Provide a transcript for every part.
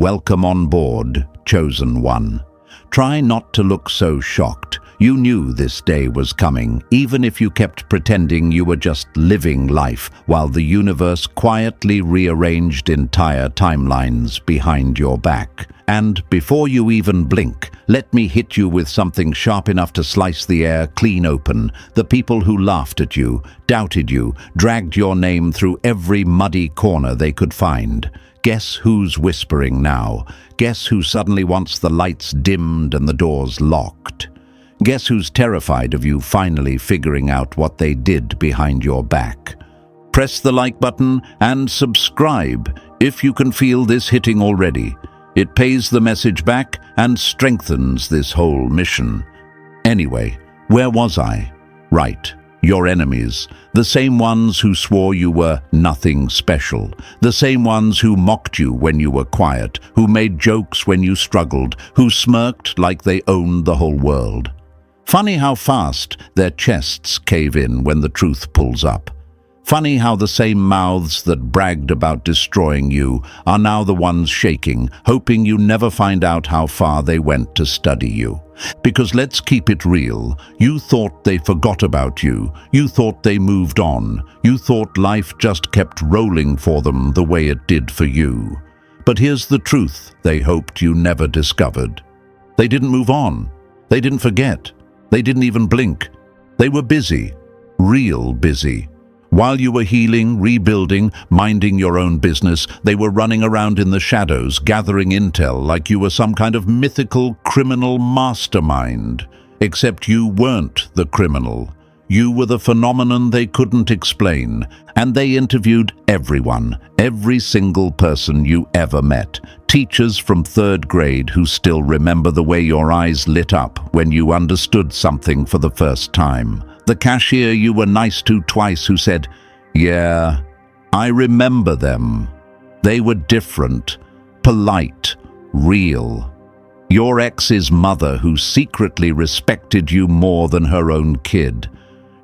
Welcome on board, chosen one. Try not to look so shocked. You knew this day was coming, even if you kept pretending you were just living life while the universe quietly rearranged entire timelines behind your back. And before you even blink, let me hit you with something sharp enough to slice the air clean open. The people who laughed at you, doubted you, dragged your name through every muddy corner they could find. Guess who's whispering now? Guess who suddenly wants the lights dimmed and the doors locked? Guess who's terrified of you finally figuring out what they did behind your back? Press the like button and subscribe if you can feel this hitting already. It pays the message back and strengthens this whole mission. Anyway, where was I? Right, your enemies. The same ones who swore you were nothing special. The same ones who mocked you when you were quiet, who made jokes when you struggled, who smirked like they owned the whole world. Funny how fast their chests cave in when the truth pulls up. Funny how the same mouths that bragged about destroying you are now the ones shaking, hoping you never find out how far they went to study you. Because let's keep it real, you thought they forgot about you. You thought they moved on. You thought life just kept rolling for them the way it did for you. But here's the truth they hoped you never discovered. They didn't move on. They didn't forget. They didn't even blink. They were busy, real busy. While you were healing, rebuilding, minding your own business, they were running around in the shadows, gathering intel like you were some kind of mythical criminal mastermind. Except you weren't the criminal. You were the phenomenon they couldn't explain, and they interviewed everyone, every single person you ever met. Teachers from 3rd grade who still remember the way your eyes lit up when you understood something for the first time. The cashier you were nice to twice who said, "Yeah, I remember them." They were different, polite, real. Your ex's mother who secretly respected you more than her own kid.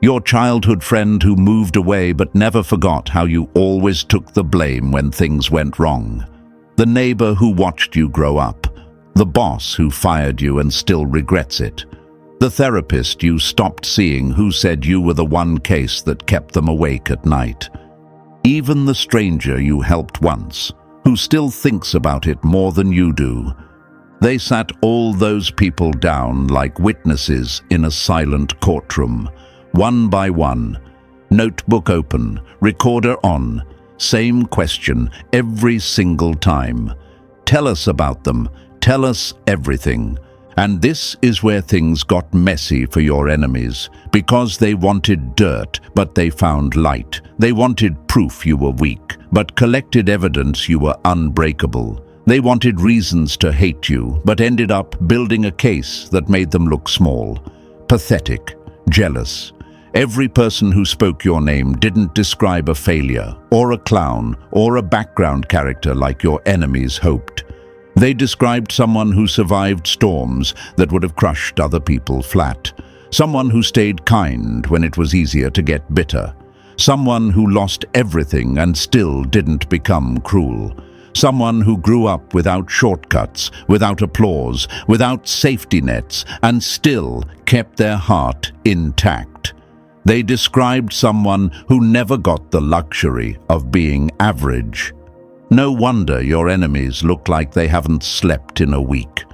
Your childhood friend who moved away but never forgot how you always took the blame when things went wrong. The neighbor who watched you grow up. The boss who fired you and still regrets it. The therapist you stopped seeing who said you were the one case that kept them awake at night. Even the stranger you helped once, who still thinks about it more than you do. They sat all those people down like witnesses in a silent courtroom. One by one, notebook open, recorder on, same question every single time. Tell us about them, tell us everything. And this is where things got messy for your enemies, because they wanted dirt, but they found light. They wanted proof you were weak, but collected evidence you were unbreakable. They wanted reasons to hate you, but ended up building a case that made them look small, pathetic, jealous. Every person who spoke your name didn't describe a failure, or a clown, or a background character like your enemies hoped. They described someone who survived storms that would have crushed other people flat. Someone who stayed kind when it was easier to get bitter. Someone who lost everything and still didn't become cruel. Someone who grew up without shortcuts, without applause, without safety nets, and still kept their heart intact. They described someone who never got the luxury of being average. No wonder your enemies look like they haven't slept in a week.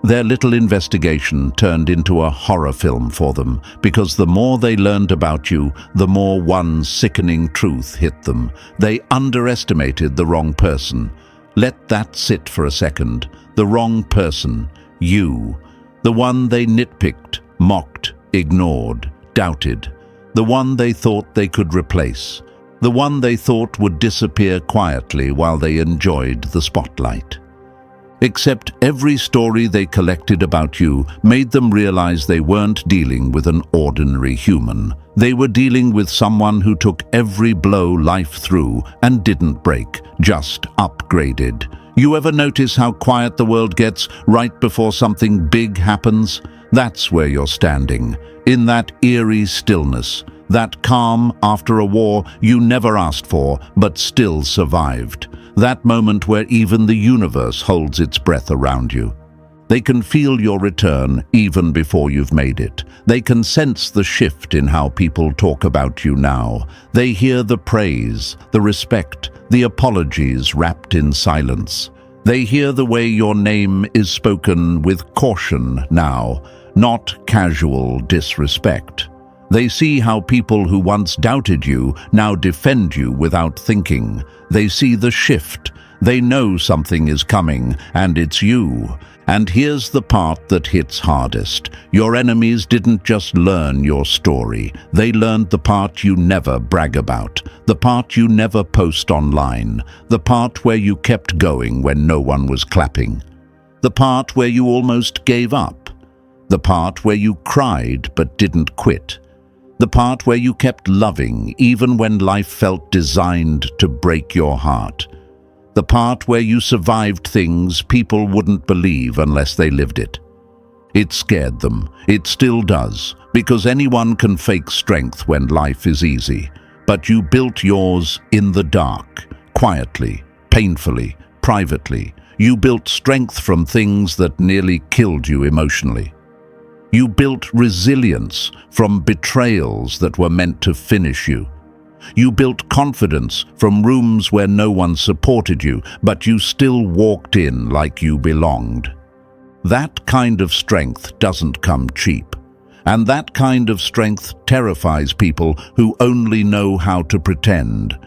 Their little investigation turned into a horror film for them, because the more they learned about you, the more one sickening truth hit them. They underestimated the wrong person. Let that sit for a second. The wrong person. You. The one they nitpicked, mocked, ignored, doubted. The one they thought they could replace. The one they thought would disappear quietly while they enjoyed the spotlight. Except every story they collected about you made them realize they weren't dealing with an ordinary human. They were dealing with someone who took every blow life threw and didn't break, just upgraded. You ever notice how quiet the world gets right before something big happens? That's where you're standing, in that eerie stillness. That calm after a war you never asked for, but still survived. That moment where even the universe holds its breath around you. They can feel your return even before you've made it. They can sense the shift in how people talk about you now. They hear the praise, the respect, the apologies wrapped in silence. They hear the way your name is spoken with caution now, not casual disrespect. They see how people who once doubted you now defend you without thinking. They see the shift. They know something is coming, and it's you. And here's the part that hits hardest. Your enemies didn't just learn your story. They learned the part you never brag about, the part you never post online, the part where you kept going when no one was clapping, the part where you almost gave up, the part where you cried but didn't quit, the part where you kept loving even when life felt designed to break your heart. The part where you survived things people wouldn't believe unless they lived it. It scared them. It still does, because anyone can fake strength when life is easy. But you built yours in the dark, quietly, painfully, privately. You built strength from things that nearly killed you emotionally. You built resilience from betrayals that were meant to finish you. You built confidence from rooms where no one supported you, but you still walked in like you belonged. That kind of strength doesn't come cheap. And that kind of strength terrifies people who only know how to pretend.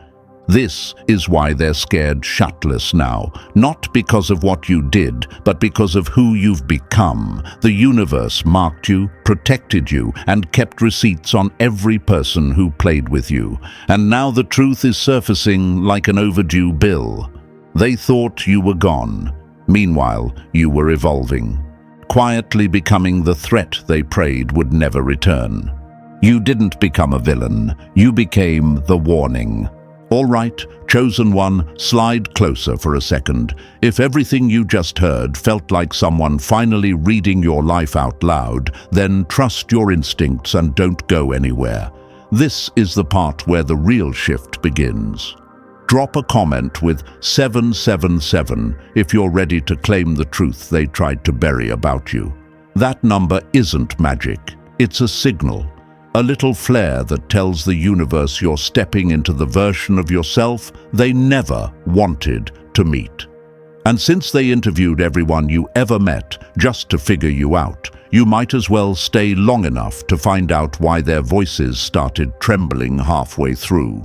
This is why they're scared shitless now, not because of what you did, but because of who you've become. The universe marked you, protected you, and kept receipts on every person who played with you. And now the truth is surfacing like an overdue bill. They thought you were gone. Meanwhile, you were evolving, quietly becoming the threat they prayed would never return. You didn't become a villain. You became the warning. All right, chosen one, slide closer for a second. If everything you just heard felt like someone finally reading your life out loud, then trust your instincts and don't go anywhere. This is the part where the real shift begins. Drop a comment with 777 if you're ready to claim the truth they tried to bury about you. That number isn't magic, it's a signal. A little flare that tells the universe you're stepping into the version of yourself they never wanted to meet. And since they interviewed everyone you ever met just to figure you out, you might as well stay long enough to find out why their voices started trembling halfway through.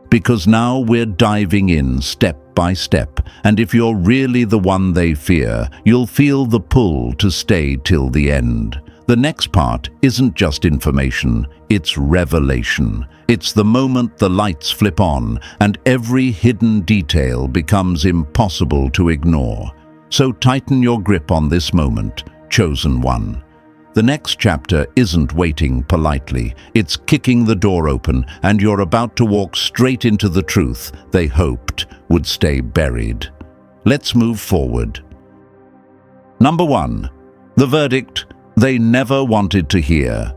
Because now we're diving in step by step, and if you're really the one they fear, you'll feel the pull to stay till the end. The next part isn't just information, it's revelation. It's the moment the lights flip on and every hidden detail becomes impossible to ignore. So tighten your grip on this moment, chosen one. The next chapter isn't waiting politely, it's kicking the door open and you're about to walk straight into the truth they hoped would stay buried. Let's move forward. Number 1. The verdict they never wanted to hear.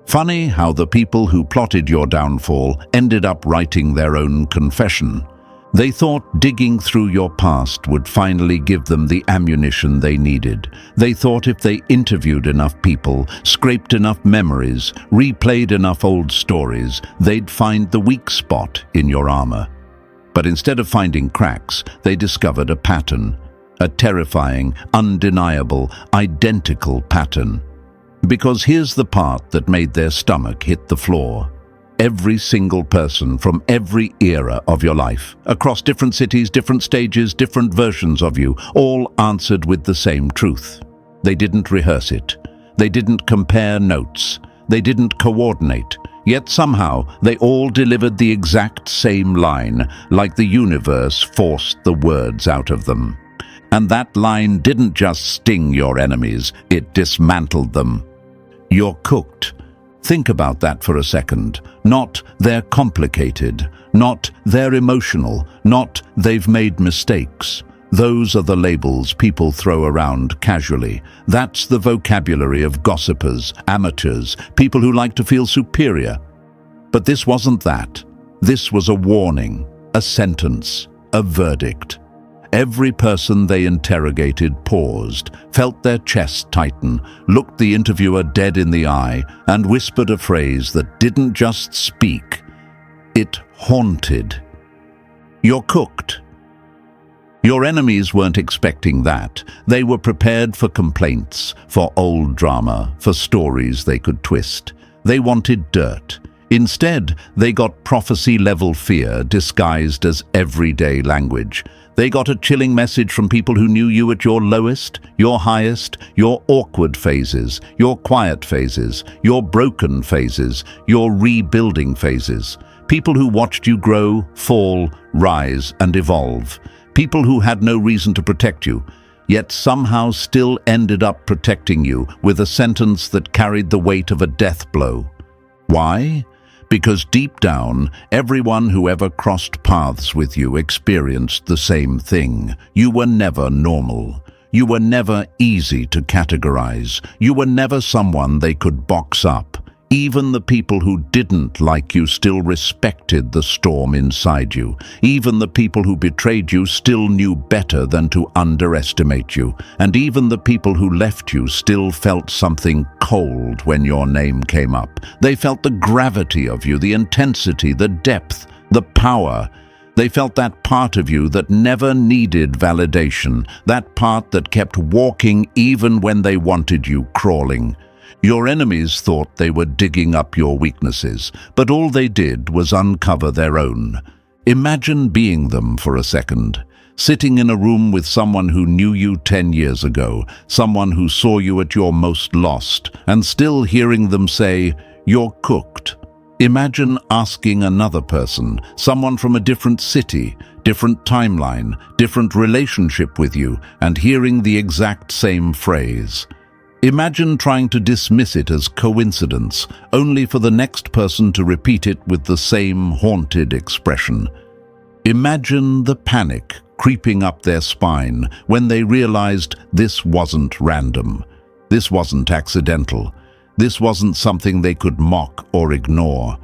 Funny how the people who plotted your downfall ended up writing their own confession. They thought digging through your past would finally give them the ammunition they needed. They thought if they interviewed enough people, scraped enough memories, replayed enough old stories, they'd find the weak spot in your armor. But instead of finding cracks, they discovered a pattern. A terrifying, undeniable, identical pattern. Because here's the part that made their stomach hit the floor. Every single person from every era of your life, across different cities, different stages, different versions of you, all answered with the same truth. They didn't rehearse it. They didn't compare notes. They didn't coordinate. Yet somehow, they all delivered the exact same line, like the universe forced the words out of them. And that line didn't just sting your enemies, it dismantled them. You're cooked. Think about that for a second. Not they're complicated, not they're emotional, not they've made mistakes. Those are the labels people throw around casually. That's the vocabulary of gossipers, amateurs, people who like to feel superior. But this wasn't that. This was a warning, a sentence, a verdict. Every person they interrogated paused, felt their chest tighten, looked the interviewer dead in the eye, and whispered a phrase that didn't just speak. It haunted. "You're cooked." Your enemies weren't expecting that. They were prepared for complaints, for old drama, for stories they could twist. They wanted dirt. Instead, they got prophecy-level fear disguised as everyday language. They got a chilling message from people who knew you at your lowest, your highest, your awkward phases, your quiet phases, your broken phases, your rebuilding phases. People who watched you grow, fall, rise, and evolve. People who had no reason to protect you, yet somehow still ended up protecting you with a sentence that carried the weight of a death blow. Why? Because deep down, everyone who ever crossed paths with you experienced the same thing. You were never normal. You were never easy to categorize. You were never someone they could box up. Even the people who didn't like you still respected the storm inside you. Even the people who betrayed you still knew better than to underestimate you. And even the people who left you still felt something cold when your name came up. They felt the gravity of you, the intensity, the depth, the power. They felt that part of you that never needed validation, that part that kept walking even when they wanted you crawling. Your enemies thought they were digging up your weaknesses, but all they did was uncover their own. Imagine being them for a second, sitting in a room with someone who knew you 10 years ago, someone who saw you at your most lost, and still hearing them say, "You're cooked." Imagine asking another person, someone from a different city, different timeline, different relationship with you, and hearing the exact same phrase. Imagine trying to dismiss it as coincidence, only for the next person to repeat it with the same haunted expression. Imagine the panic creeping up their spine when they realized this wasn't random. This wasn't accidental. This wasn't something they could mock or ignore.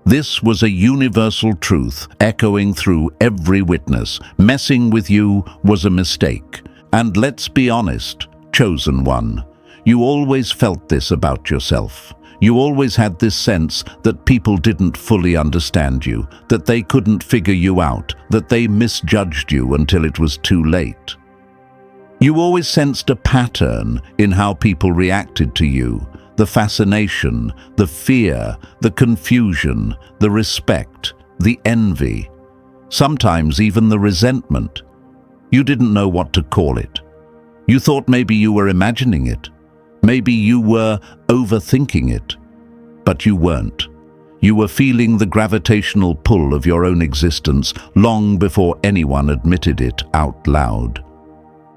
This was a universal truth echoing through every witness. Messing with you was a mistake. And let's be honest, chosen one. You always felt this about yourself. You always had this sense that people didn't fully understand you, that they couldn't figure you out, that they misjudged you until it was too late. You always sensed a pattern in how people reacted to you, the fascination, the fear, the confusion, the respect, the envy, sometimes even the resentment. You didn't know what to call it. You thought maybe you were imagining it. Maybe you were overthinking it, but you weren't. You were feeling the gravitational pull of your own existence long before anyone admitted it out loud.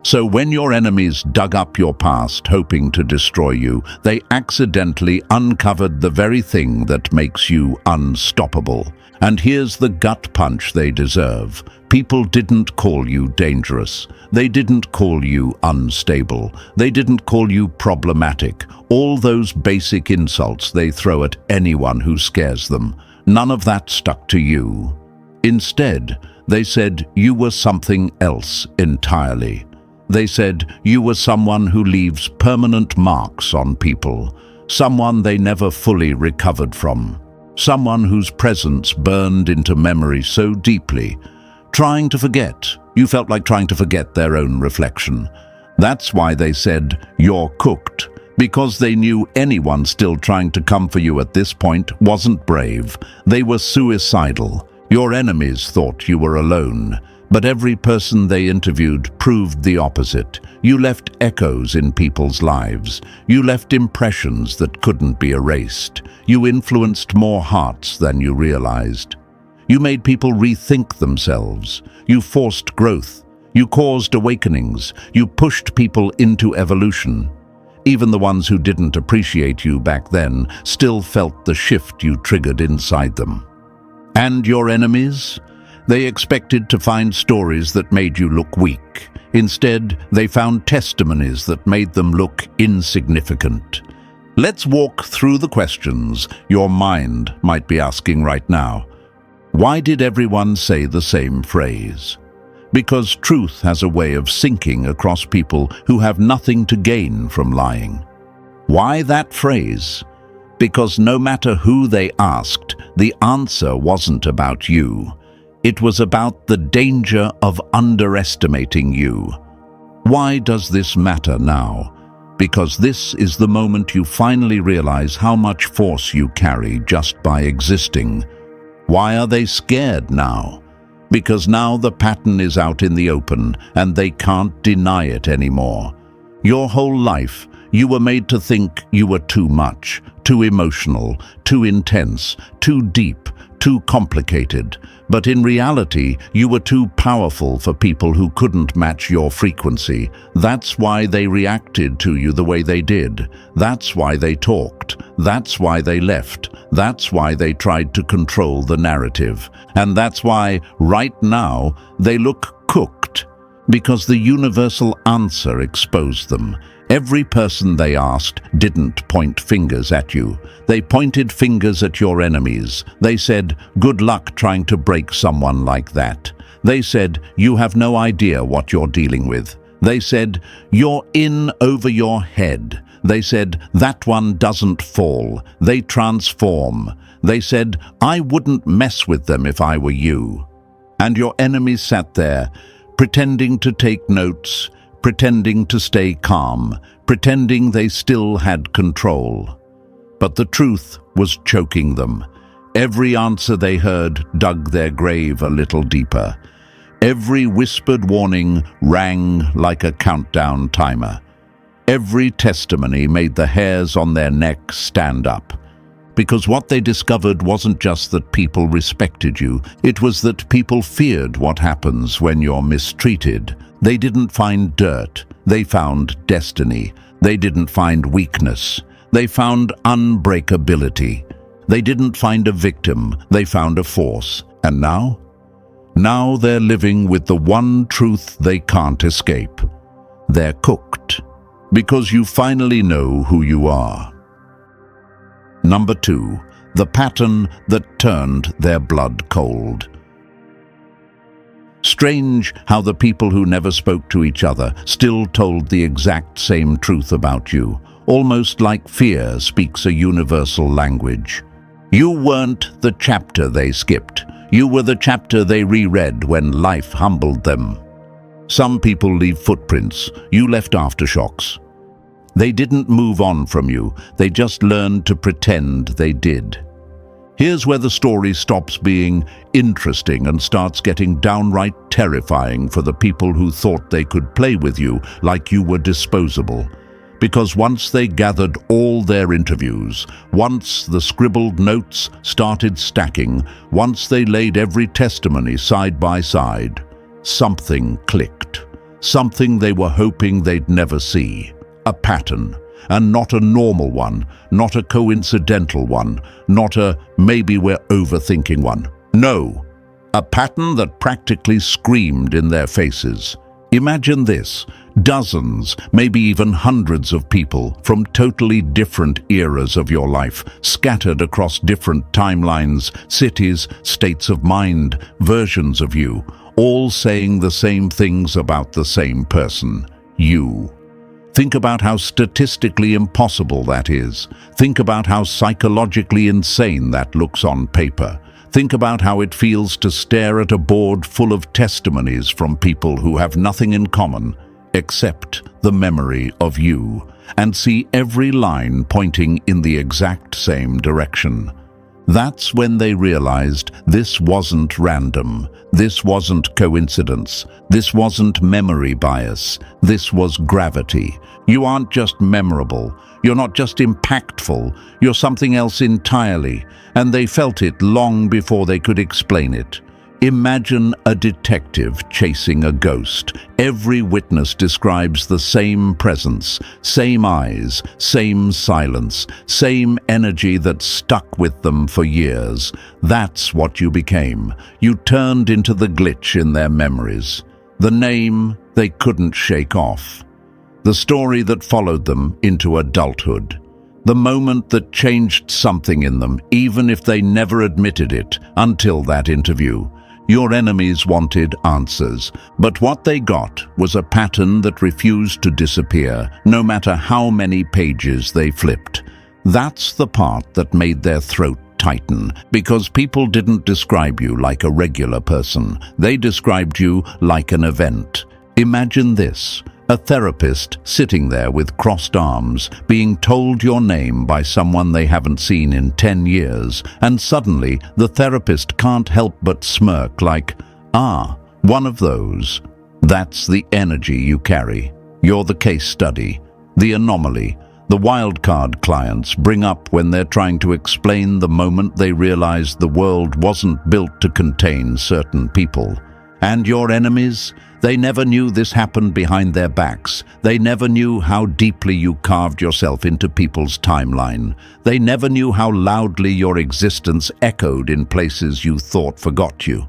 So when your enemies dug up your past hoping to destroy you, they accidentally uncovered the very thing that makes you unstoppable. And here's the gut punch they deserve. People didn't call you dangerous. They didn't call you unstable. They didn't call you problematic. All those basic insults they throw at anyone who scares them. None of that stuck to you. Instead, they said you were something else entirely. They said you were someone who leaves permanent marks on people, someone they never fully recovered from, someone whose presence burned into memory so deeply. Trying to forget, you felt like trying to forget their own reflection. That's why they said, "You're cooked," because they knew anyone still trying to come for you at this point wasn't brave. They were suicidal. Your enemies thought you were alone. But every person they interviewed proved the opposite. You left echoes in people's lives. You left impressions that couldn't be erased. You influenced more hearts than you realized. You made people rethink themselves. You forced growth. You caused awakenings. You pushed people into evolution. Even the ones who didn't appreciate you back then still felt the shift you triggered inside them. And your enemies? They expected to find stories that made you look weak. Instead, they found testimonies that made them look insignificant. Let's walk through the questions your mind might be asking right now. Why did everyone say the same phrase? Because truth has a way of sinking across people who have nothing to gain from lying. Why that phrase? Because no matter who they asked, the answer wasn't about you. It was about the danger of underestimating you. Why does this matter now? Because this is the moment you finally realize how much force you carry just by existing. Why are they scared now? Because now the pattern is out in the open and they can't deny it anymore. Your whole life, you were made to think you were too much, too emotional, too intense, too deep, too complicated. But in reality, you were too powerful for people who couldn't match your frequency. That's why they reacted to you the way they did. That's why they talked. That's why they left. That's why they tried to control the narrative. And that's why, right now, they look cooked. Because the universal answer exposed them. Every person they asked didn't point fingers at you. They pointed fingers at your enemies. They said, "Good luck trying to break someone like that." They said, "You have no idea what you're dealing with." They said, "You're in over your head." They said, "That one doesn't fall. They transform." They said, "I wouldn't mess with them if I were you." And your enemies sat there, pretending to take notes, pretending to stay calm, pretending they still had control. But the truth was choking them. Every answer they heard dug their grave a little deeper. Every whispered warning rang like a countdown timer. Every testimony made the hairs on their neck stand up. Because what they discovered wasn't just that people respected you, it was that people feared what happens when you're mistreated. They didn't find dirt, they found destiny. They didn't find weakness, they found unbreakability. They didn't find a victim, they found a force. And now? Now they're living with the one truth they can't escape. They're cooked. Because you finally know who you are. Number 2, the pattern that turned their blood cold. Strange how the people who never spoke to each other still told the exact same truth about you, almost like fear speaks a universal language. You weren't the chapter they skipped. You were the chapter they reread when life humbled them. Some people leave footprints. You left aftershocks. They didn't move on from you. They just learned to pretend they did. Here's where the story stops being interesting and starts getting downright terrifying for the people who thought they could play with you like you were disposable. Because once they gathered all their interviews, once the scribbled notes started stacking, once they laid every testimony side by side, something clicked. Something they were hoping they'd never see. A pattern. And not a normal one, not a coincidental one, not a maybe we're overthinking one. No, a pattern that practically screamed in their faces. Imagine this, dozens, maybe even hundreds of people from totally different eras of your life, scattered across different timelines, cities, states of mind, versions of you, all saying the same things about the same person, you. Think about how statistically impossible that is. Think about how psychologically insane that looks on paper. Think about how it feels to stare at a board full of testimonies from people who have nothing in common except the memory of you, and see every line pointing in the exact same direction. That's when they realized this wasn't random, this wasn't coincidence, this wasn't memory bias, this was gravity. You aren't just memorable, you're not just impactful, you're something else entirely, and they felt it long before they could explain it. Imagine a detective chasing a ghost. Every witness describes the same presence, same eyes, same silence, same energy that stuck with them for years. That's what you became. You turned into the glitch in their memories. The name they couldn't shake off. The story that followed them into adulthood. The moment that changed something in them, even if they never admitted it until that interview. Your enemies wanted answers, but what they got was a pattern that refused to disappear, no matter how many pages they flipped. That's the part that made their throat tighten, because people didn't describe you like a regular person. They described you like an event. Imagine this. A therapist sitting there with crossed arms, being told your name by someone they haven't seen in 10 years, and suddenly the therapist can't help but smirk like, "Ah, one of those." That's the energy you carry. You're the case study, the anomaly, the wildcard clients bring up when they're trying to explain the moment they realized the world wasn't built to contain certain people. And your enemies? They never knew this happened behind their backs. They never knew how deeply you carved yourself into people's timeline. They never knew how loudly your existence echoed in places you thought forgot you.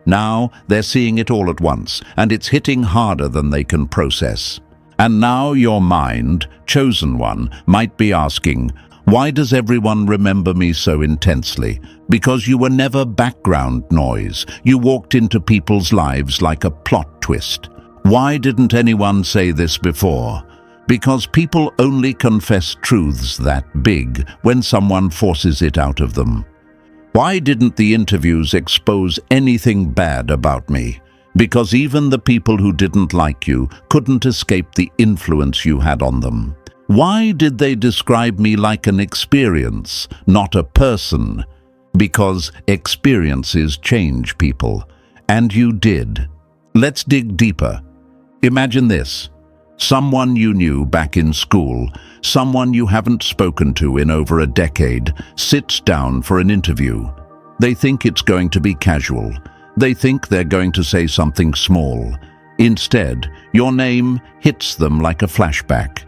Now they're seeing it all at once, and it's hitting harder than they can process. And now your mind, chosen one, might be asking, why does everyone remember me so intensely? Because you were never background noise. You walked into people's lives like a plot twist. Why didn't anyone say this before? Because people only confess truths that big when someone forces it out of them. Why didn't the interviews expose anything bad about me? Because even the people who didn't like you couldn't escape the influence you had on them. Why did they describe me like an experience, not a person? Because experiences change people. And you did. Let's dig deeper. Imagine this. Someone you knew back in school, someone you haven't spoken to in over a decade, sits down for an interview. They think it's going to be casual. They think they're going to say something small. Instead, your name hits them like a flashback.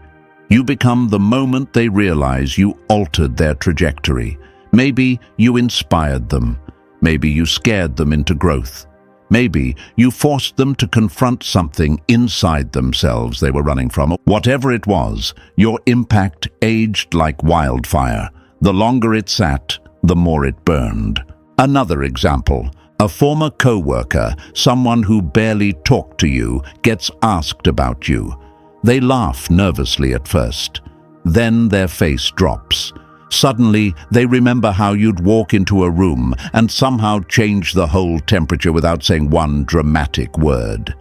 You become the moment they realize you altered their trajectory. Maybe you inspired them. Maybe you scared them into growth. Maybe you forced them to confront something inside themselves they were running from. Whatever it was, your impact aged like wildfire. The longer it sat, the more it burned. Another example. A former co-worker, someone who barely talked to you, gets asked about you. They laugh nervously at first. Then their face drops. Suddenly, they remember how you'd walk into a room and somehow change the whole temperature without saying one dramatic word.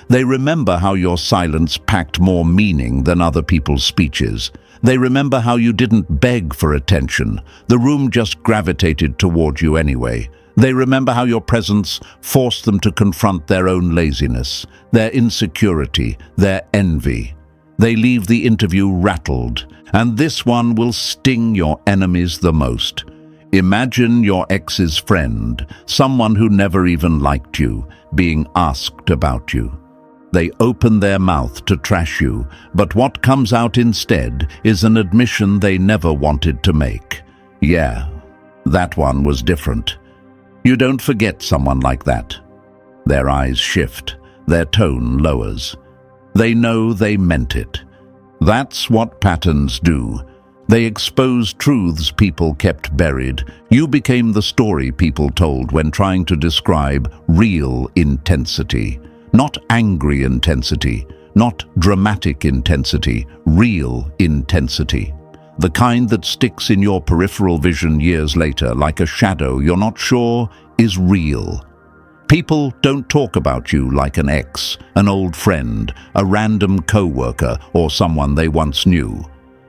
They remember how your silence packed more meaning than other people's speeches. They remember how you didn't beg for attention. The room just gravitated toward you anyway. They remember how your presence forced them to confront their own laziness, their insecurity, their envy. They leave the interview rattled, and this one will sting your enemies the most. Imagine your ex's friend, someone who never even liked you, being asked about you. They open their mouth to trash you, but what comes out instead is an admission they never wanted to make. Yeah, that one was different. You don't forget someone like that. Their eyes shift, their tone lowers. They know they meant it. That's what patterns do. They expose truths people kept buried. You became the story people told when trying to describe real intensity. Not angry intensity, not dramatic intensity, real intensity. The kind that sticks in your peripheral vision years later like a shadow you're not sure is real. People don't talk about you like an ex, an old friend, a random co-worker, or someone they once knew.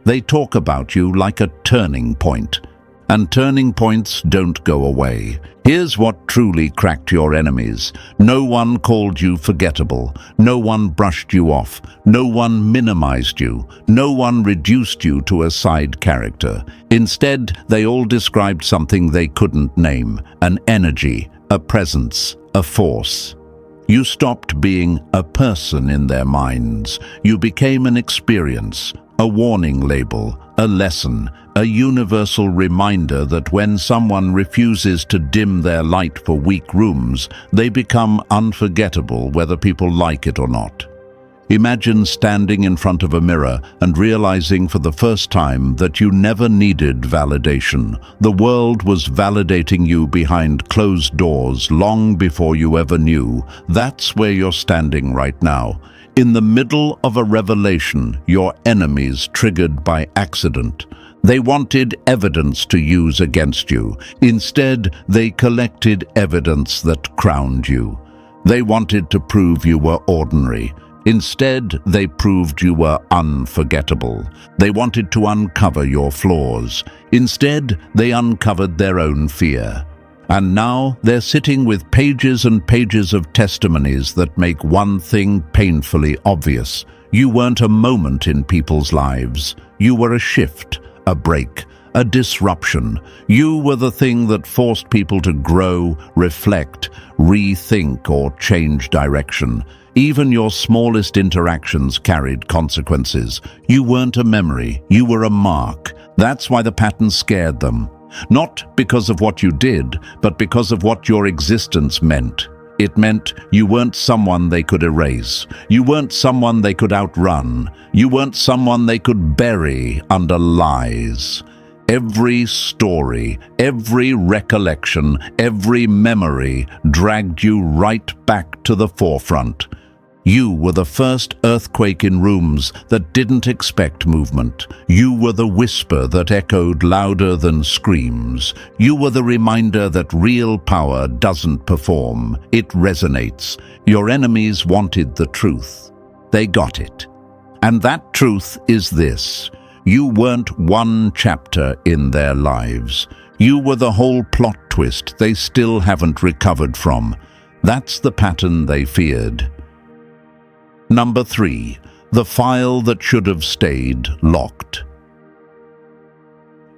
They talk about you like a turning point. And turning points don't go away. Here's what truly cracked your enemies. No one called you forgettable. No one brushed you off. No one minimized you. No one reduced you to a side character. Instead, they all described something they couldn't name, an energy, a presence, a force. You stopped being a person in their minds. You became an experience, a warning label, a lesson, a universal reminder that when someone refuses to dim their light for weak rooms, they become unforgettable whether people like it or not. Imagine standing in front of a mirror and realizing for the first time that you never needed validation. The world was validating you behind closed doors long before you ever knew. That's where you're standing right now. In the middle of a revelation your enemies triggered by accident. They wanted evidence to use against you. Instead, they collected evidence that crowned you. They wanted to prove you were ordinary. Instead, they proved you were unforgettable. They wanted to uncover your flaws. Instead, they uncovered their own fear. And now they're sitting with pages and pages of testimonies that make one thing painfully obvious. You weren't a moment in people's lives. You were a shift, a break, a disruption. You were the thing that forced people to grow, reflect, rethink, or change direction. Even your smallest interactions carried consequences. You weren't a memory, you were a mark. That's why the pattern scared them. Not because of what you did, but because of what your existence meant. It meant you weren't someone they could erase. You weren't someone they could outrun. You weren't someone they could bury under lies. Every story, every recollection, every memory dragged you right back to the forefront. You were the first earthquake in rooms that didn't expect movement. You were the whisper that echoed louder than screams. You were the reminder that real power doesn't perform, it resonates. Your enemies wanted the truth. They got it. And that truth is this: you weren't one chapter in their lives. You were the whole plot twist they still haven't recovered from. That's the pattern they feared. Number 3. The file that should have stayed locked.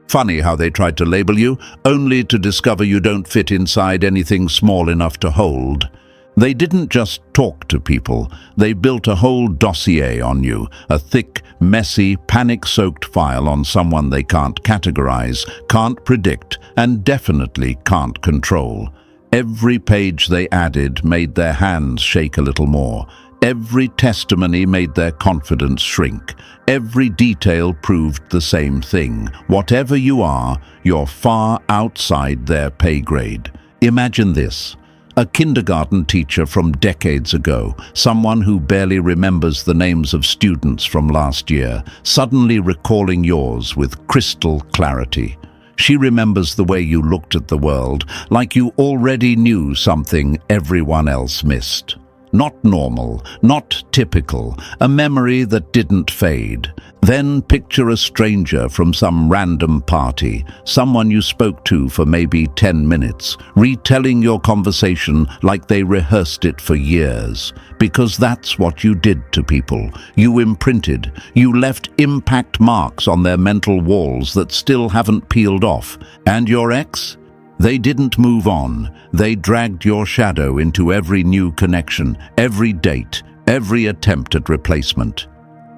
Funny how they tried to label you, only to discover you don't fit inside anything small enough to hold. They didn't just talk to people, they built a whole dossier on you, a thick, messy, panic-soaked file on someone they can't categorize, can't predict, and definitely can't control. Every page they added made their hands shake a little more. Every testimony made their confidence shrink. Every detail proved the same thing. Whatever you are, you're far outside their pay grade. Imagine this: a kindergarten teacher from decades ago, someone who barely remembers the names of students from last year, suddenly recalling yours with crystal clarity. She remembers the way you looked at the world, like you already knew something everyone else missed. Not normal, not typical, a memory that didn't fade. Then picture a stranger from some random party, someone you spoke to for maybe 10 minutes, retelling your conversation like they rehearsed it for years. Because that's what you did to people. You imprinted, you left impact marks on their mental walls that still haven't peeled off. And your ex? They didn't move on. They dragged your shadow into every new connection, every date, every attempt at replacement.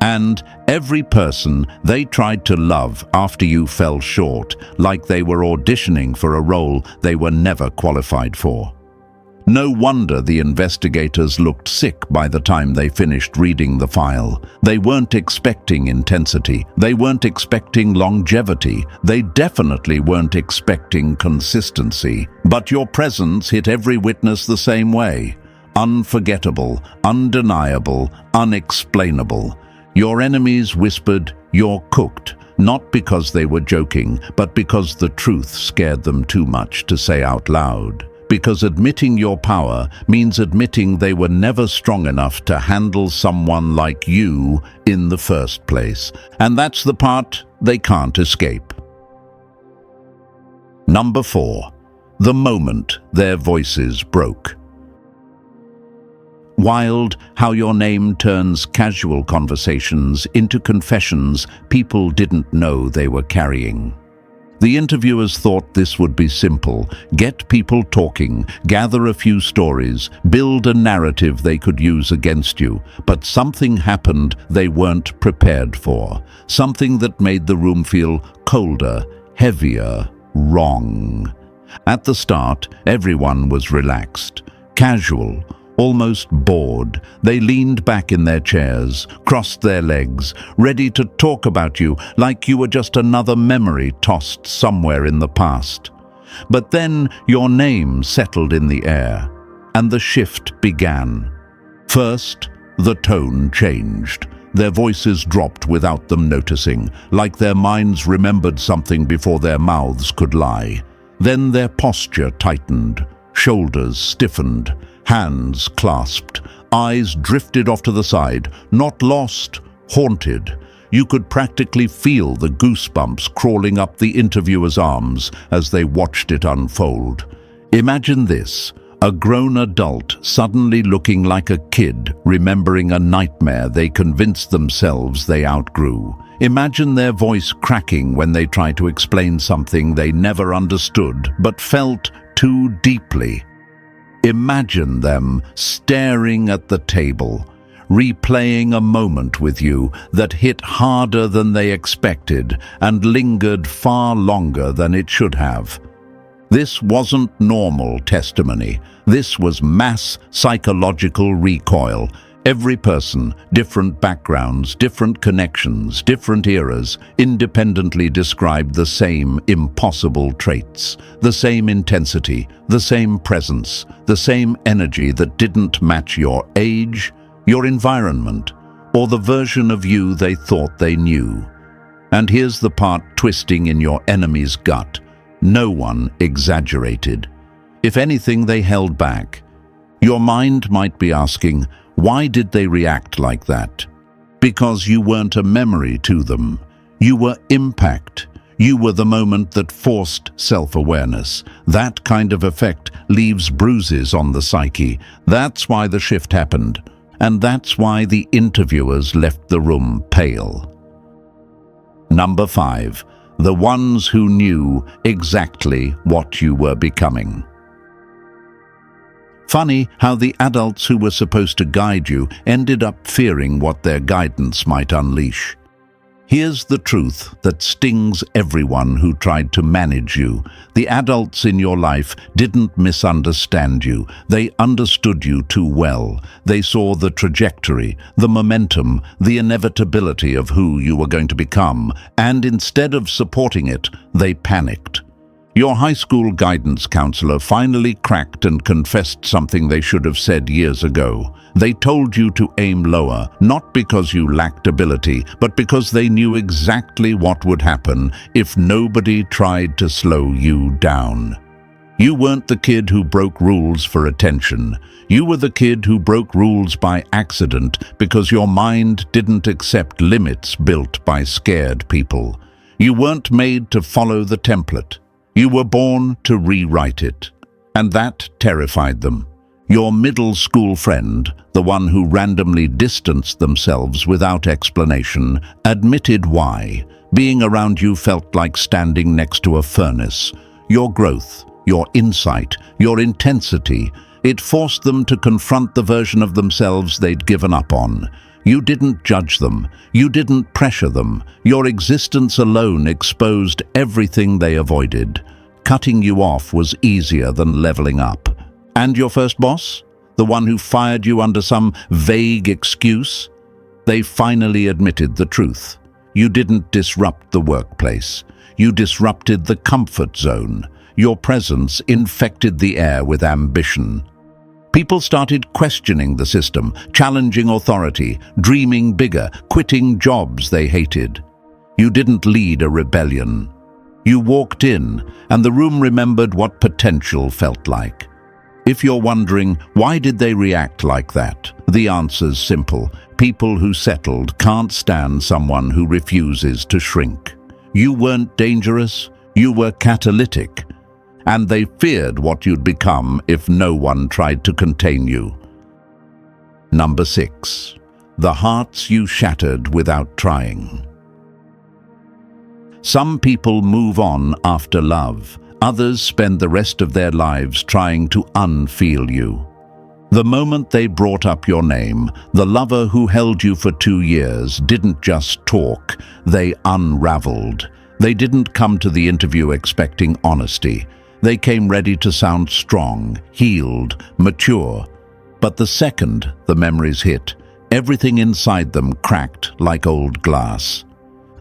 And every person they tried to love after you fell short, like they were auditioning for a role they were never qualified for. No wonder the investigators looked sick by the time they finished reading the file. They weren't expecting intensity. They weren't expecting longevity. They definitely weren't expecting consistency. But your presence hit every witness the same way. Unforgettable, undeniable, unexplainable. Your enemies whispered, "You're cooked," not because they were joking, but because the truth scared them too much to say out loud. Because admitting your power means admitting they were never strong enough to handle someone like you in the first place. And that's the part they can't escape. Number 4. The moment their voices broke. Wild how your name turns casual conversations into confessions people didn't know they were carrying. The interviewers thought this would be simple. Get people talking, gather a few stories, build a narrative they could use against you. But something happened they weren't prepared for. Something that made the room feel colder, heavier, wrong. At the start, everyone was relaxed, casual, almost bored. They leaned back in their chairs, crossed their legs, ready to talk about you like you were just another memory tossed somewhere in the past. But then your name settled in the air, and the shift began. First, the tone changed. Their voices dropped without them noticing, like their minds remembered something before their mouths could lie. Then their posture tightened, shoulders stiffened, hands clasped, eyes drifted off to the side, not lost, haunted. You could practically feel the goosebumps crawling up the interviewer's arms as they watched it unfold. Imagine this, a grown adult suddenly looking like a kid, remembering a nightmare they convinced themselves they outgrew. Imagine their voice cracking when they try to explain something they never understood but felt too deeply. Imagine them staring at the table, replaying a moment with you that hit harder than they expected and lingered far longer than it should have. This wasn't normal testimony. This was mass psychological recoil. Every person, different backgrounds, different connections, different eras, independently described the same impossible traits, the same intensity, the same presence, the same energy that didn't match your age, your environment, or the version of you they thought they knew. And here's the part twisting in your enemy's gut. No one exaggerated. If anything, they held back. Your mind might be asking, why did they react like that? Because you weren't a memory to them. You were impact. You were the moment that forced self-awareness. That kind of effect leaves bruises on the psyche. That's why the shift happened. And that's why the interviewers left the room pale. Number 5. The ones who knew exactly what you were becoming. Funny how the adults who were supposed to guide you ended up fearing what their guidance might unleash. Here's the truth that stings everyone who tried to manage you. The adults in your life didn't misunderstand you. They understood you too well. They saw the trajectory, the momentum, the inevitability of who you were going to become, and instead of supporting it, they panicked. Your high school guidance counselor finally cracked and confessed something they should have said years ago. They told you to aim lower, not because you lacked ability, but because they knew exactly what would happen if nobody tried to slow you down. You weren't the kid who broke rules for attention. You were the kid who broke rules by accident because your mind didn't accept limits built by scared people. You weren't made to follow the template. You were born to rewrite it, and that terrified them. Your middle school friend, the one who randomly distanced themselves without explanation, admitted why. Being around you felt like standing next to a furnace. Your growth, your insight, your intensity, it forced them to confront the version of themselves they'd given up on. You didn't judge them. You didn't pressure them. Your existence alone exposed everything they avoided. Cutting you off was easier than leveling up. And your first boss? The one who fired you under some vague excuse? They finally admitted the truth. You didn't disrupt the workplace. You disrupted the comfort zone. Your presence infected the air with ambition. People started questioning the system, challenging authority, dreaming bigger, quitting jobs they hated. You didn't lead a rebellion. You walked in, and the room remembered what potential felt like. If you're wondering, why did they react like that? The answer's simple. People who settled can't stand someone who refuses to shrink. You weren't dangerous, you were catalytic. And they feared what you'd become if no one tried to contain you. Number 6. The hearts you shattered without trying. Some people move on after love. Others spend the rest of their lives trying to unfeel you. The moment they brought up your name, the lover who held you for 2 years didn't just talk, they unraveled. They didn't come to the interview expecting honesty. They came ready to sound strong, healed, mature. But the second the memories hit, everything inside them cracked like old glass.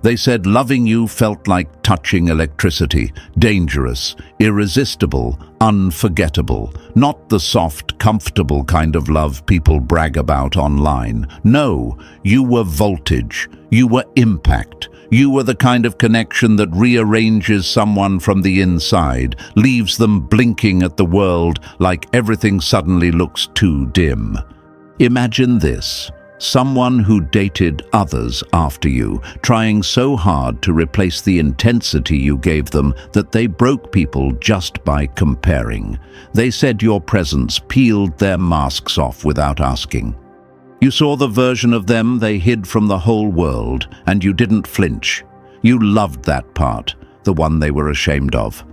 They said loving you felt like touching electricity, dangerous, irresistible, unforgettable. Not the soft, comfortable kind of love people brag about online. No, you were voltage, you were impact. You were the kind of connection that rearranges someone from the inside, leaves them blinking at the world like everything suddenly looks too dim. Imagine this. Someone who dated others after you, trying so hard to replace the intensity you gave them that they broke people just by comparing. They said your presence peeled their masks off without asking. You saw the version of them they hid from the whole world, and you didn't flinch. You loved that part, the one they were ashamed of.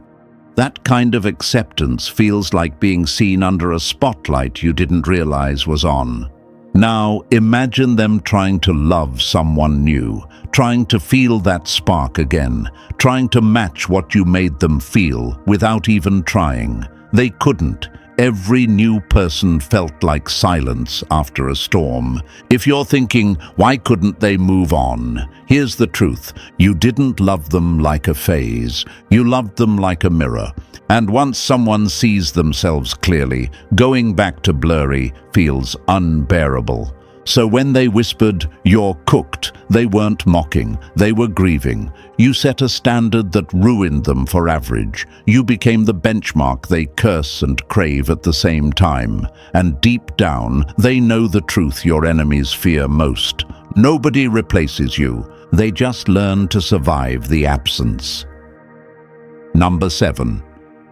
That kind of acceptance feels like being seen under a spotlight you didn't realize was on. Now, imagine them trying to love someone new, trying to feel that spark again, trying to match what you made them feel without even trying. They couldn't. Every new person felt like silence after a storm. If you're thinking, why couldn't they move on? Here's the truth. You didn't love them like a phase. You loved them like a mirror. And once someone sees themselves clearly, going back to blurry feels unbearable. So when they whispered, "You're cooked," they weren't mocking, they were grieving. You set a standard that ruined them for average. You became the benchmark they curse and crave at the same time. And deep down, they know the truth your enemies fear most. Nobody replaces you. They just learn to survive the absence. Number 7.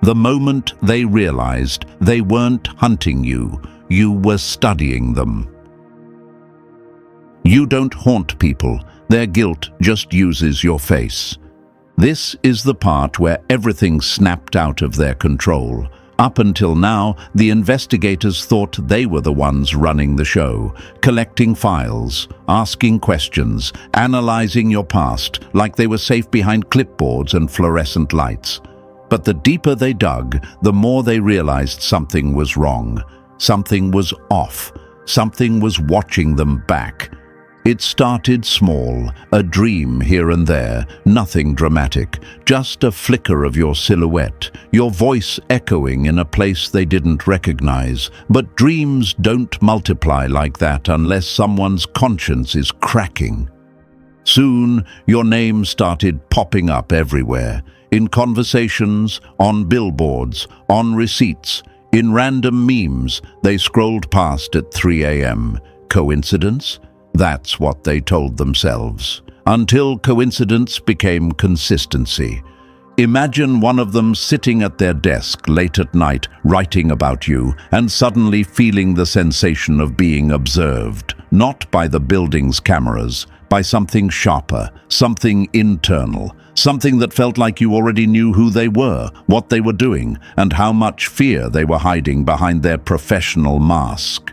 The moment they realized they weren't hunting you, you were studying them. You don't haunt people. Their guilt just uses your face. This is the part where everything snapped out of their control. Up until now, the investigators thought they were the ones running the show, collecting files, asking questions, analyzing your past like they were safe behind clipboards and fluorescent lights. But the deeper they dug, the more they realized something was wrong. Something was off. Something was watching them back. It started small, a dream here and there, nothing dramatic, just a flicker of your silhouette, your voice echoing in a place they didn't recognize. But dreams don't multiply like that unless someone's conscience is cracking. Soon, your name started popping up everywhere, in conversations, on billboards, on receipts, in random memes they scrolled past at 3 a.m. Coincidence? That's what they told themselves. Until coincidence became consistency. Imagine one of them sitting at their desk late at night writing about you and suddenly feeling the sensation of being observed, not by the building's cameras, by something sharper, something internal, something that felt like you already knew who they were, what they were doing, and how much fear they were hiding behind their professional mask.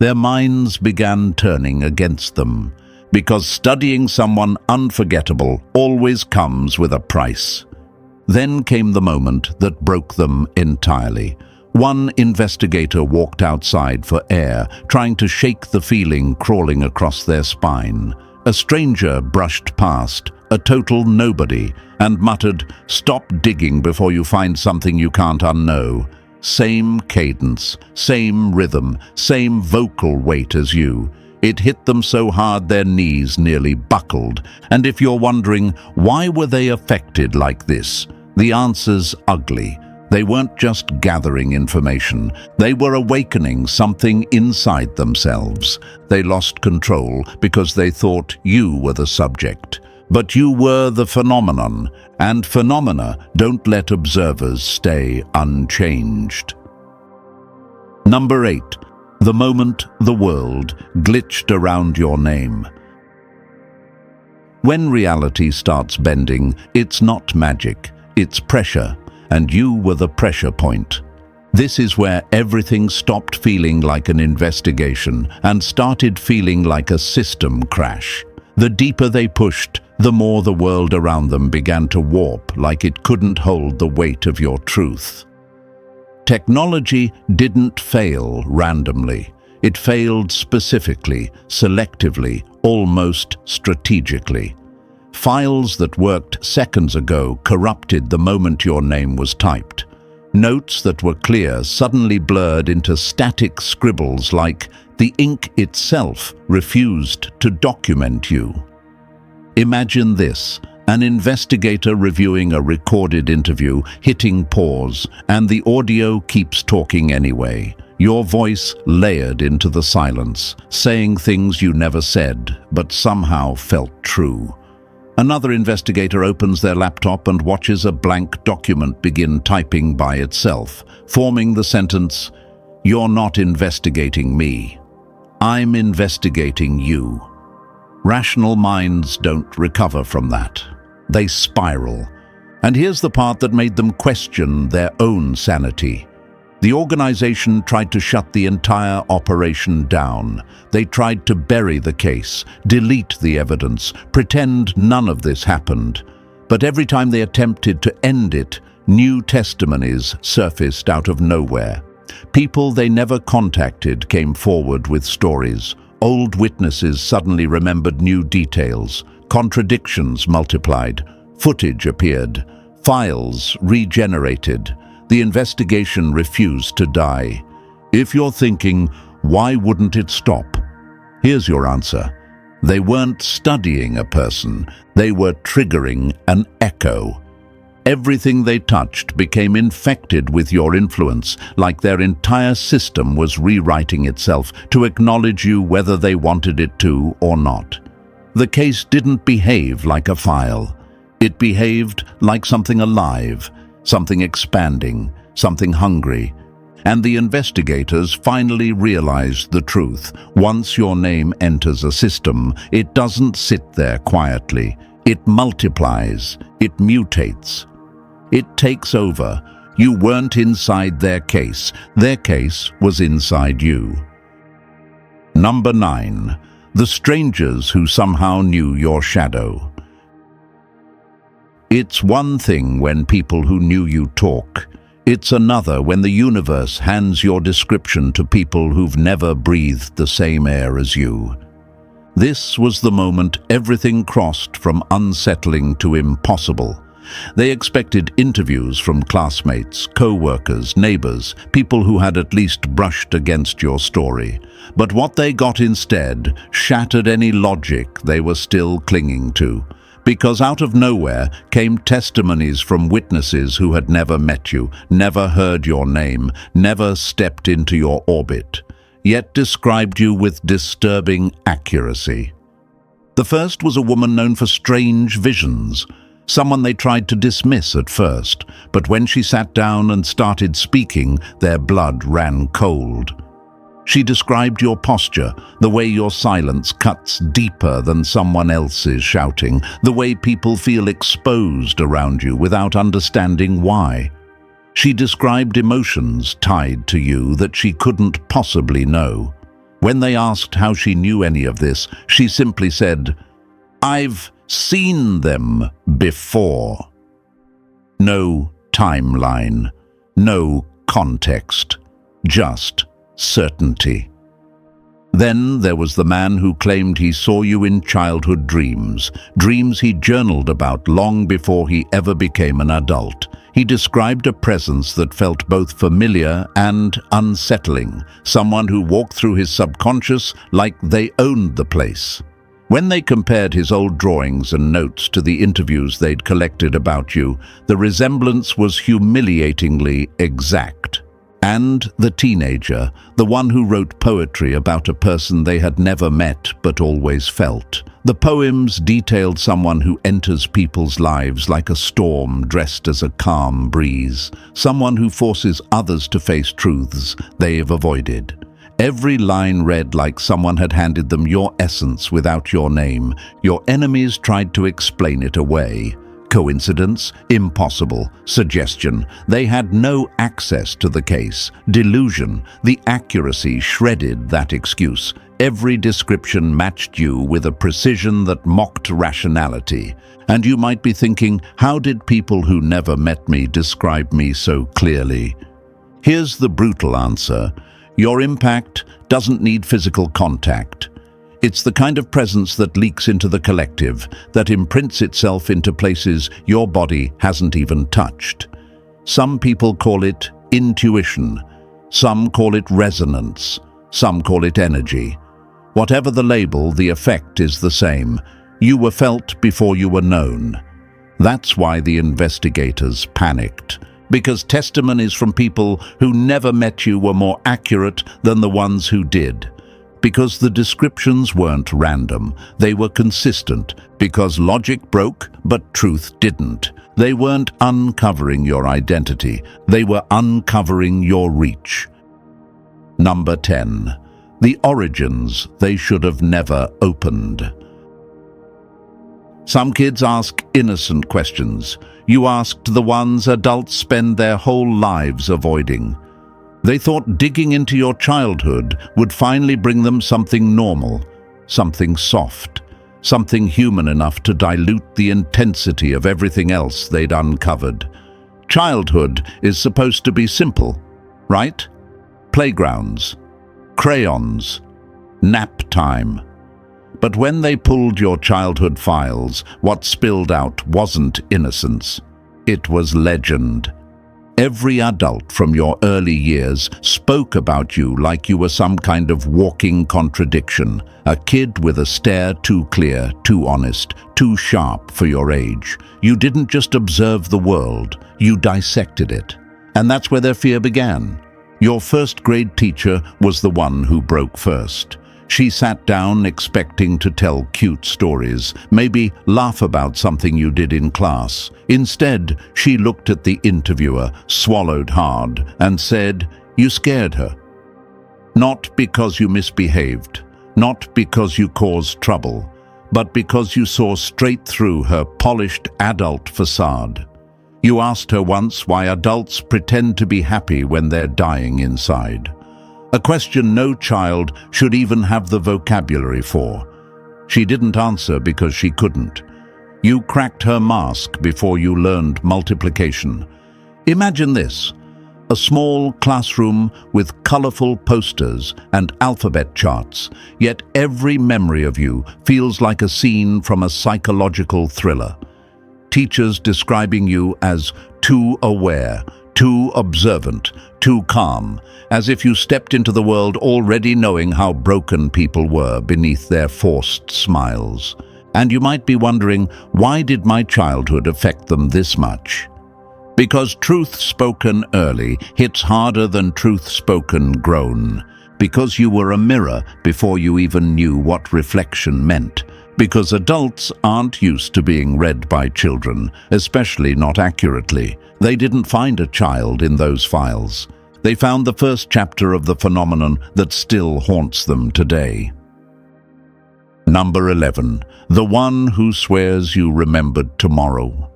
Their minds began turning against them, because studying someone unforgettable always comes with a price. Then came the moment that broke them entirely. One investigator walked outside for air, trying to shake the feeling crawling across their spine. A stranger brushed past, a total nobody, and muttered, "Stop digging before you find something you can't unknow." Same cadence, same rhythm, same vocal weight as you. It hit them so hard their knees nearly buckled. And if you're wondering, why were they affected like this? The answer's ugly. They weren't just gathering information. They were awakening something inside themselves. They lost control because they thought you were the subject. But you were the phenomenon, and phenomena don't let observers stay unchanged. Number 8. The moment the world glitched around your name. When reality starts bending, it's not magic, it's pressure, and you were the pressure point. This is where everything stopped feeling like an investigation and started feeling like a system crash. The deeper they pushed, the more the world around them began to warp, like it couldn't hold the weight of your truth. Technology didn't fail randomly. It failed specifically, selectively, almost strategically. Files that worked seconds ago corrupted the moment your name was typed. Notes that were clear suddenly blurred into static scribbles, like the ink itself refused to document you. Imagine this: an investigator reviewing a recorded interview, hitting pause, and the audio keeps talking anyway. Your voice layered into the silence, saying things you never said, but somehow felt true. Another investigator opens their laptop and watches a blank document begin typing by itself, forming the sentence, "You're not investigating me. I'm investigating you." Rational minds don't recover from that. They spiral. And here's the part that made them question their own sanity. The organization tried to shut the entire operation down. They tried to bury the case, delete the evidence, pretend none of this happened. But every time they attempted to end it, new testimonies surfaced out of nowhere. People they never contacted came forward with stories. Old witnesses suddenly remembered new details. Contradictions multiplied. Footage appeared. Files regenerated. The investigation refused to die. If you're thinking, why wouldn't it stop? Here's your answer. They weren't studying a person. They were triggering an echo. Everything they touched became infected with your influence, like their entire system was rewriting itself to acknowledge you whether they wanted it to or not. The case didn't behave like a file. It behaved like something alive, something expanding, something hungry. And the investigators finally realized the truth. Once your name enters a system, it doesn't sit there quietly. It multiplies. It mutates. It takes over. You weren't inside their case. Their case was inside you. Number 9. The strangers who somehow knew your shadow. It's one thing when people who knew you talk. It's another when the universe hands your description to people who've never breathed the same air as you. This was the moment everything crossed from unsettling to impossible. They expected interviews from classmates, co-workers, neighbors, people who had at least brushed against your story. But what they got instead shattered any logic they were still clinging to. Because out of nowhere came testimonies from witnesses who had never met you, never heard your name, never stepped into your orbit, yet described you with disturbing accuracy. The first was a woman known for strange visions, someone they tried to dismiss at first, but when she sat down and started speaking, their blood ran cold. She described your posture, the way your silence cuts deeper than someone else's shouting, the way people feel exposed around you without understanding why. She described emotions tied to you that she couldn't possibly know. When they asked how she knew any of this, she simply said, "I've seen them before." No timeline, no context, just certainty. Then there was the man who claimed he saw you in childhood dreams, dreams he journaled about long before he ever became an adult. He described a presence that felt both familiar and unsettling, someone who walked through his subconscious like they owned the place. When they compared his old drawings and notes to the interviews they'd collected about you, the resemblance was humiliatingly exact. And the teenager, the one who wrote poetry about a person they had never met but always felt. The poems detailed someone who enters people's lives like a storm dressed as a calm breeze, someone who forces others to face truths they've avoided. Every line read like someone had handed them your essence without your name. Your enemies tried to explain it away. Coincidence? Impossible. Suggestion? They had no access to the case. Delusion? The accuracy shredded that excuse. Every description matched you with a precision that mocked rationality. And you might be thinking, how did people who never met me describe me so clearly? Here's the brutal answer. Your impact doesn't need physical contact. It's the kind of presence that leaks into the collective, that imprints itself into places your body hasn't even touched. Some people call it intuition. Some call it resonance. Some call it energy. Whatever the label, the effect is the same. You were felt before you were known. That's why the investigators panicked. Because testimonies from people who never met you were more accurate than the ones who did. Because the descriptions weren't random, they were consistent. Because logic broke, but truth didn't. They weren't uncovering your identity, they were uncovering your reach. Number 10. The origins they should have never opened. Some kids ask innocent questions. You asked the ones adults spend their whole lives avoiding. They thought digging into your childhood would finally bring them something normal, something soft, something human enough to dilute the intensity of everything else they'd uncovered. Childhood is supposed to be simple, right? Playgrounds, crayons, nap time. But when they pulled your childhood files, what spilled out wasn't innocence. It was legend. Every adult from your early years spoke about you like you were some kind of walking contradiction, a kid with a stare too clear, too honest, too sharp for your age. You didn't just observe the world, you dissected it. And that's where their fear began. Your first grade teacher was the one who broke first. She sat down expecting to tell cute stories, maybe laugh about something you did in class. Instead, she looked at the interviewer, swallowed hard, and said, "You scared her. Not because you misbehaved, not because you caused trouble, but because you saw straight through her polished adult facade. You asked her once why adults pretend to be happy when they're dying inside. A question no child should even have the vocabulary for. She didn't answer because she couldn't. You cracked her mask before you learned multiplication. Imagine this, a small classroom with colorful posters and alphabet charts, yet every memory of you feels like a scene from a psychological thriller. Teachers describing you as too aware, too observant, too calm, as if you stepped into the world already knowing how broken people were beneath their forced smiles. And you might be wondering, why did my childhood affect them this much? Because truth spoken early hits harder than truth spoken grown. Because you were a mirror before you even knew what reflection meant. Because adults aren't used to being read by children, especially not accurately. They didn't find a child in those files. They found the first chapter of the phenomenon that still haunts them today. Number 11. The one who swears you remembered tomorrow.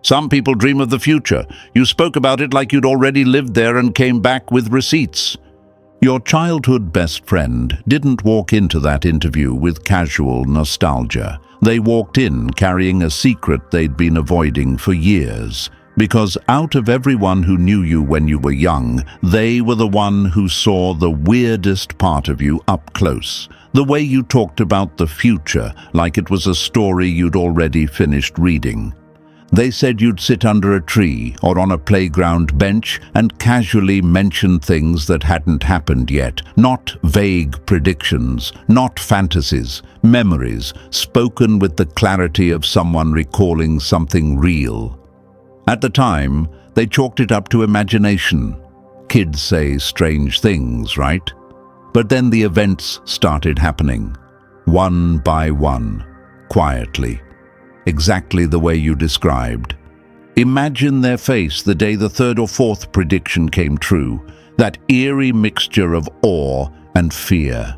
Some people dream of the future. You spoke about it like you'd already lived there and came back with receipts. Your childhood best friend didn't walk into that interview with casual nostalgia. They walked in carrying a secret they'd been avoiding for years. Because out of everyone who knew you when you were young, they were the one who saw the weirdest part of you up close. The way you talked about the future like it was a story you'd already finished reading. They said you'd sit under a tree or on a playground bench and casually mention things that hadn't happened yet. Not vague predictions, not fantasies, memories spoken with the clarity of someone recalling something real. At the time, they chalked it up to imagination. Kids say strange things, right? But then the events started happening, one by one, quietly. Exactly the way you described. Imagine their face the day the third or fourth prediction came true. that eerie mixture of awe and fear.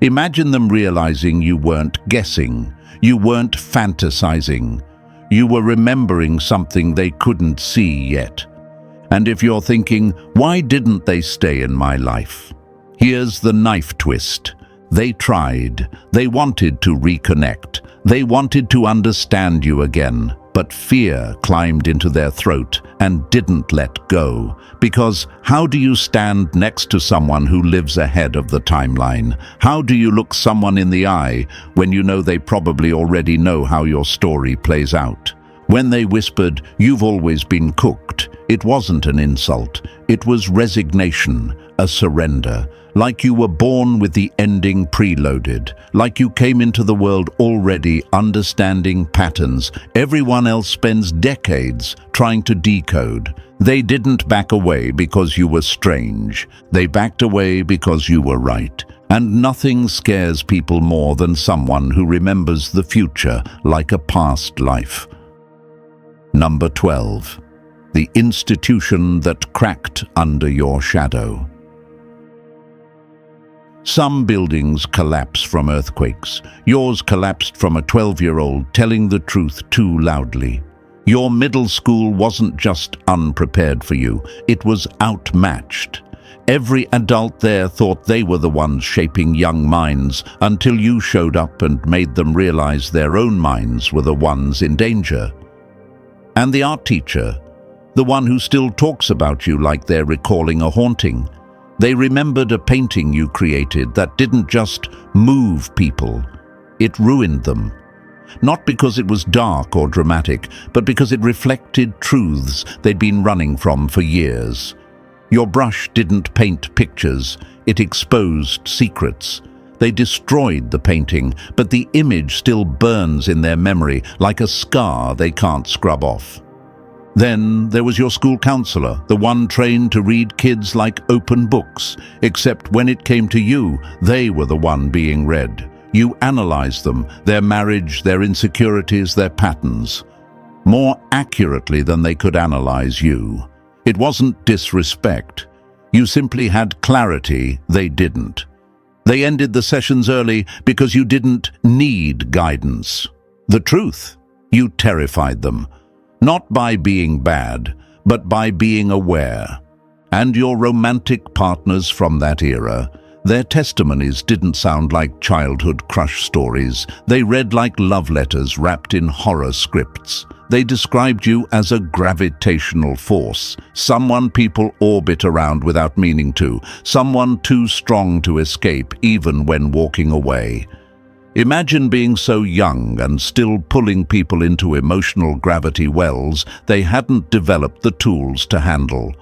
Imagine them realizing you weren't guessing, you weren't fantasizing, you were remembering something they couldn't see yet. And if you're thinking, why didn't they stay in my life? Here's the knife twist. They tried. They wanted to reconnect. They wanted to understand you again. But fear climbed into their throat and didn't let go. Because how do you stand next to someone who lives ahead of the timeline? How do you look someone in the eye when you know they probably already know how your story plays out? When they whispered, "You've always been cooked," it wasn't an insult. It was resignation, a surrender. Like you were born with the ending preloaded. Like you came into the world already understanding patterns everyone else spends decades trying to decode. They didn't back away because you were strange. They backed away because you were right. And nothing scares people more than someone who remembers the future like a past life. Number 12. The institution that cracked under your shadow. Some buildings collapse from earthquakes. Yours collapsed from a 12-year-old telling the truth too loudly. Your middle school wasn't just unprepared for you, it was outmatched. Every adult there thought they were the ones shaping young minds until you showed up and made them realize their own minds were the ones in danger. And the art teacher, the one who still talks about you like they're recalling a haunting. They remembered a painting you created that didn't just move people, it ruined them. Not because it was dark or dramatic, but because it reflected truths they'd been running from for years. Your brush didn't paint pictures, it exposed secrets. They destroyed the painting, but the image still burns in their memory like a scar they can't scrub off. Then there was your school counselor, the one trained to read kids like open books, except when it came to you, they were the one being read. You analyzed them, their marriage, their insecurities, their patterns, more accurately than they could analyze you. It wasn't disrespect. You simply had clarity they didn't. They ended the sessions early because you didn't need guidance. The truth, you terrified them. Not by being bad, but by being aware. And your romantic partners from that era, their testimonies didn't sound like childhood crush stories. They read like love letters wrapped in horror scripts. They described you as a gravitational force, someone people orbit around without meaning to, someone too strong to escape even when walking away. Imagine being so young and still pulling people into emotional gravity wells they hadn't developed the tools to handle.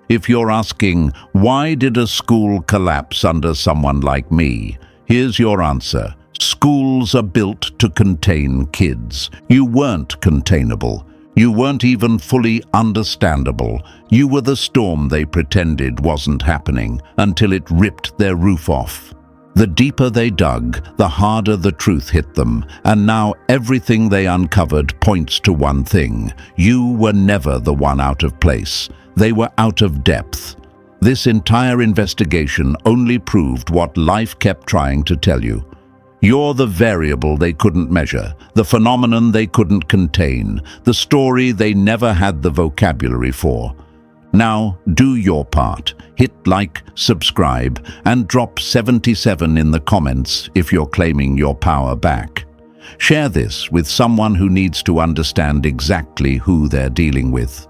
If you're asking, why did a school collapse under someone like me? Here's your answer. Schools are built to contain kids. You weren't containable. You weren't even fully understandable. You were the storm they pretended wasn't happening until it ripped their roof off. The deeper they dug, the harder the truth hit them, and now everything they uncovered points to one thing. You were never the one out of place. They were out of depth. This entire investigation only proved what life kept trying to tell you. You're the variable they couldn't measure, the phenomenon they couldn't contain, the story they never had the vocabulary for. Now, do your part. Hit like, subscribe, and drop 77 in the comments if you're claiming your power back. Share this with someone who needs to understand exactly who they're dealing with.